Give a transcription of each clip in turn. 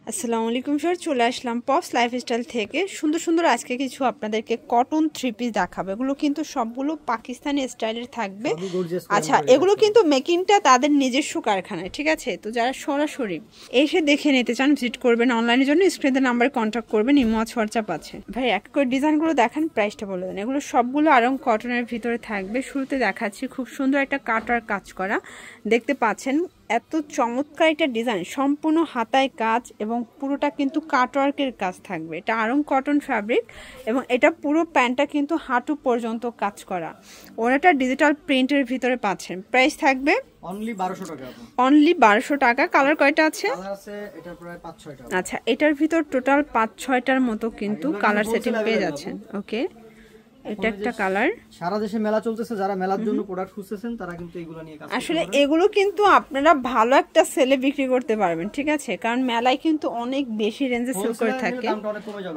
আসসালামু আলাইকুম স্যার, চলে আসলাম পপস লাইফস্টাইল থেকে। সুন্দর সুন্দর আজকে কিছু আপনাদেরকে কটন থ্রি পিস দেখাবো। এগুলো কিন্তু সবগুলো পাকিস্তানি স্টাইলের থাকবে। আচ্ছা, এগুলো কিন্তু মেকিংটা তাদের নিজস্ব কারখানায়, ঠিক আছে? তো যারা সরাসরি এসে দেখে নিতে চান ভিজিট করবেন, অনলাইনের জন্য স্ক্রিনের নাম্বারে কন্ট্যাক্ট করবেন, ইমো হোয়াটসঅ্যাপ আছে। ভাই এক করে ডিজাইনগুলো দেখান, প্রাইসটা বলে দেন। এগুলো সবগুলো আরং কটনের ভিতরে থাকবে। শুরুতে দেখাচ্ছি খুব সুন্দর একটা কাটার কাজ করা, দেখতে পাচ্ছেন। এত চমৎকার একটা ডিজাইন, সম্পূর্ণ হাতায় কাজ এবং পুরোটা কিন্তু কাটওয়ার্কের কাজ থাকবে। এটা আরং কটন ফ্যাব্রিক এবং এটা পুরো প্যান্টটা কিন্তু হাঁটু পর্যন্ত কাজ করা। ওনাটা ডিজিটাল প্রিন্টের ভিতরে পাচ্ছেন। প্রাইস থাকবে অনলি 1200 টাকা। অনলি 1200 টাকা। কালার কয়টা আছে? কালার আছে এটা প্রায় 5-6টা। আচ্ছা, এটার ভিতর টোটাল 5-6টার মতো কিন্তু কালার সেটিং পেয়ে যাচ্ছেন। ওকে, এটা একটা কালার। সারা দেশে মেলা চলতেছে, যারা মেলার জন্য প্রোডাক্ট খুঁজতেছেন তারা কিন্তু এগুলো নিয়ে কাজ করতে পারবেন। আসলে এগুলো কিন্তু আপনারা ভালো একটা সেলে বিক্রি করতে পারবেন, ঠিক আছে? কারণ মেলায় কিন্তু অনেক বেশি রেঞ্জে সেল করে থাকে,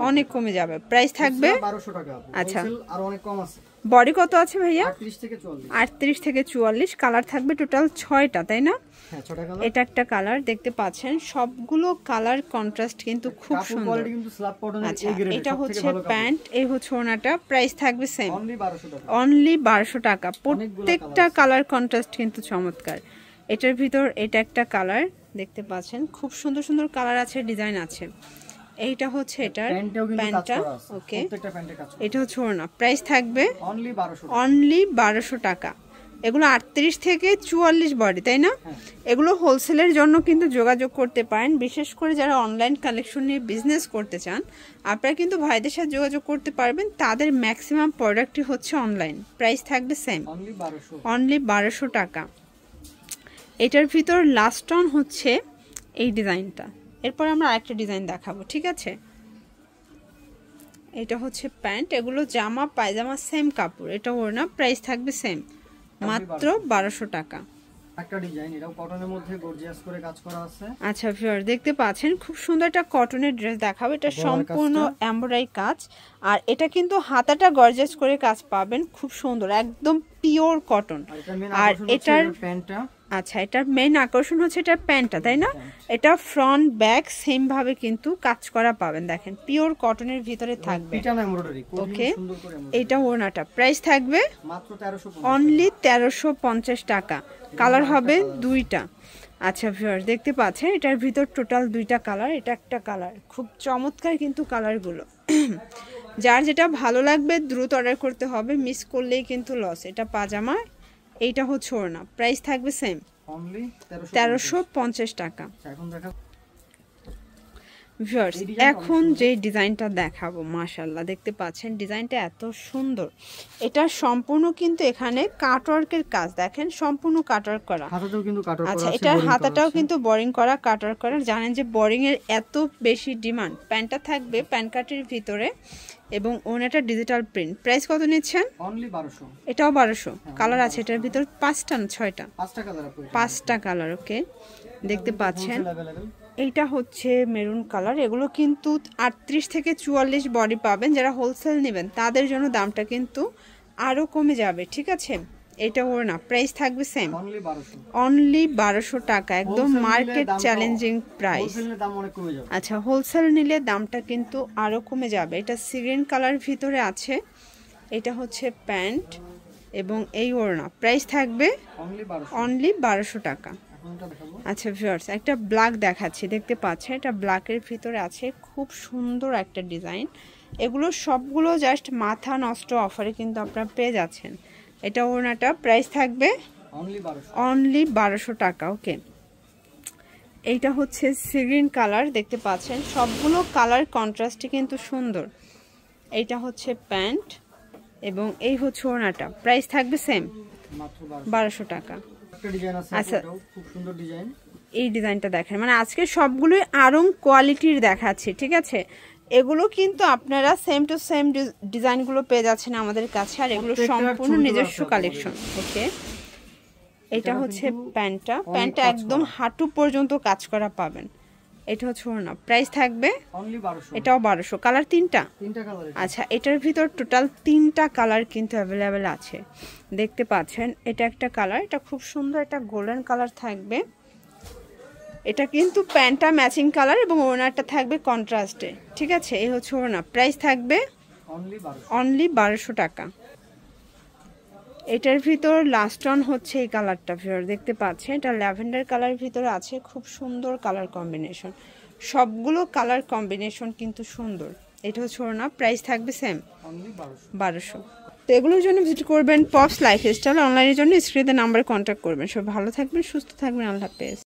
অনেক কমে যাবে। প্রাইস থাকবে 1200 টাকা। আচ্ছা, আর অনেক কম আছে। বডি কত আছে ভাইয়া? 38 থেকে 44। 38 থেকে 44। কালার থাকবে টোটাল 6টা, তাই না? হ্যাঁ, 6টা কালার। এটা একটা কালার, দেখতে পাচ্ছেন। সবগুলো কালার কন্ট্রাস্ট কিন্তু খুব সুন্দর। কোয়ালিটি কিন্তু স্ল্যাব কটনের আচ্ছা, এই গ্রেড। এটা হচ্ছে প্যান্ট, এই হচ্ছে ওনাটা। প্রাইস থাকবে সেম, অনলি 1200 টাকা। অনলি 1200 টাকা। প্রত্যেকটা কালার কন্ট্রাস্ট কিন্তু চমৎকার। এটার ভিতর এটা একটা কালার, দেখতে পাচ্ছেন। খুব সুন্দর সুন্দর কালার আছে, ডিজাইন আছে। এইটা হচ্ছে এটার প্যান্টটা। ওকে, এটা হচ্ছে ওড়না। প্রাইস থাকবে অনলি 1200 টাকা। এগুলো 38 থেকে 44 বডি, তাই না? এগুলো হোলসেলের জন্য কিন্তু যোগাযোগ করতে পারেন। বিশেষ করে যারা অনলাইন কালেকশন নিয়ে বিজনেস করতে চান, আপনারা কিন্তু ভাইদের সাথে যোগাযোগ করতে পারবেন। তাদের ম্যাক্সিমাম প্রোডাক্টই হচ্ছে অনলাইন। প্রাইস থাকবে সেম, অনলি 1200 টাকা। এটার ভিতর লাস্ট অন হচ্ছে এই ডিজাইনটা। এরপর আমরা আরেকটা ডিজাইন দেখাবো, ঠিক আছে? এটা হচ্ছে প্যান্ট, এগুলো জামা পায়জামা সেম কাপড়, এটা ওড়না। প্রাইস থাকবে সেম, মাত্র 1200 টাকা। একটা ডিজাইন, এটাও কটনের মধ্যে গর্জিয়াস করে কাজ করা আছে। আচ্ছা ভিউয়ার, দেখতে পাচ্ছেন খুব সুন্দর একটা কটনের ড্রেস দেখাবো। এটা সম্পূর্ণ এমব্রয়ডারি কাজ, আর এটা কিন্তু হাতাটা গর্জিয়াস করে কাজ পাবেন, খুব সুন্দর, একদম পিওর কটন। আর এটার প্যান্টটা, আচ্ছা, এটার মেইন আকর্ষণ হচ্ছে এটার প্যান্টটা, তাই না? এটা ফ্রন্ট ব্যাক সেম ভাবে কিন্তু কাজ করা পাবেন। দেখেন, পিওর কটনের ভিতরে থাকবে। ওকে, এটা ওড়নাটা। প্রাইস থাকবে অনলি 1350 টাকা। কালার হবে দুইটা। আচ্ছা ভিউয়ার্স, দেখতে পাচ্ছেন এটার ভিতর টোটাল দুইটা কালার। এটা একটা কালার, খুব চমৎকার কিন্তু কালারগুলো। যার যেটা ভালো লাগবে দ্রুত অর্ডার করতে হবে, মিস করলেই কিন্তু লস। এটা পাজামা, এইটা হচ্ছে ওড়না। প্রাইস থাকবে সেম, 1350 টাকা। ভিউয়ার্স, এখন যে ডিজাইনটা দেখাবো, মাশাআল্লাহ, দেখতে পাচ্ছেন ডিজাইনটা এত সুন্দর। এটা সম্পূর্ণ কিন্তু এখানে কাটওয়ার্কের কাজ, দেখেন সম্পূর্ণ কাটওয়ার্ক করা। আচ্ছা, এটার হাতাটাও কিন্তু বোরিং করা, কাটওয়ার্ক করা। জানেন যে বোরিং এর এত বেশি ডিমান্ড। প্যান্টটা থাকবে প্যান্ট কাটের ভিতরে এবং ওনাটা ডিজিটাল প্রিন্ট। প্রাইস কত নিচ্ছেন? অনলি 1200। এটাও 1200। কালার আছে এটার ভিতর 5টা না 6টা? 5টা কালার। ওকে, দেখতে পাচ্ছেন এইটা হচ্ছে মেরুন কালার। এগুলো কিন্তু 38 থেকে 44 বডি পাবেন। যারা হোলসেল নেবেন তাদের জন্য দামটা কিন্তু আরো কমে যাবে, ঠিক আছে? এটা ওড়না। প্রাইস থাকবে সেম, অনলি 1200 টাকা। একদম মার্কেট চ্যালেঞ্জিং প্রাইস। আচ্ছা, হোলসেল নিলে দামটা কিন্তু আরো কমে যাবে। এটা সি গ্রিন কালার ভিতরে আছে। এটা হচ্ছে প্যান্ট এবং এই ওড়না। প্রাইস থাকবে অনলি 1200 টাকা। আচ্ছা ভিউয়ার্স, একটা ব্ল্যাক দেখাচ্ছি, দেখতে পাচ্ছেন এটা ব্ল্যাকের ভিতরে আছে। খুব সুন্দর একটা ডিজাইন। এগুলো সবগুলো জাস্ট মাথা নষ্ট অফারে কিন্তু আপনারা পেয়ে যাচ্ছেন। এটা ওড়নাটা। প্রাইস থাকবে অনলি 1200 টাকা। ওকে, এইটা হচ্ছে সি গ্রিন কালার, দেখতে পাচ্ছেন সবগুলো কালার কন্ট্রাস্টই কিন্তু সুন্দর। এইটা হচ্ছে প্যান্ট এবং এই হচ্ছে ওড়নাটা। প্রাইস থাকবে সেম, 1200 টাকা। আচ্ছা, খুব সুন্দর ডিজাইন। এই ডিজাইনটা দেখেন, মানে আজকে সবগুলোই আরং কোয়ালিটির দেখাচ্ছি, ঠিক আছে? এগুলো কিন্তু আপনারা সেম টু সেম ডিজাইনগুলো পেয়ে যাচ্ছেন আমাদের কাছে, আর এগুলো সম্পূর্ণ নিজস্ব কালেকশন। ওকে, এটা হচ্ছে প্যান্টটা। প্যান্টটা একদম হাঁটু পর্যন্ত কাজ করা পাবেন। এটা হচ্ছে ওড়না। প্রাইস থাকবে এটাও 1200। কালার তিনটা? আচ্ছা, এটার ভিতর টোটাল 3টা কালার কিন্তু অ্যাভেলেবেল আছে, দেখতে পাচ্ছেন। এটা একটা কালার, এটা খুব সুন্দর, একটা গোল্ডেন কালার থাকবে। এটা কিন্তু প্যান্টটা ম্যাচিং কালার এবং ওড়নাটা থাকবে কন্ট্রাস্টে, ঠিক আছে? এই হচ্ছে ওড়না, প্রাইস থাকবে অনলি 1200 টাকা। এটার ভিতর লাস্ট অন হচ্ছে এই কালারটা, ভিউয়ার দেখতে পাচ্ছেন, এটা ল্যাভেন্ডার কালারের ভিতরে আছে, খুব সুন্দর কালার কম্বিনেশন, সবগুলো কালার কম্বিনেশন কিন্তু সুন্দর। এটা হচ্ছে ওড়না, প্রাইস থাকবে সেম 1200। তো এগুলোর জন্য ভিজিট করবেন পপস লাইফস্টাইল, অনলাইনের জন্য স্ক্রিনে নাম্বারে কন্ট্যাক্ট করবেন। সব ভালো থাকবেন, সুস্থ থাকবেন, আল্লাহ হাফেজ।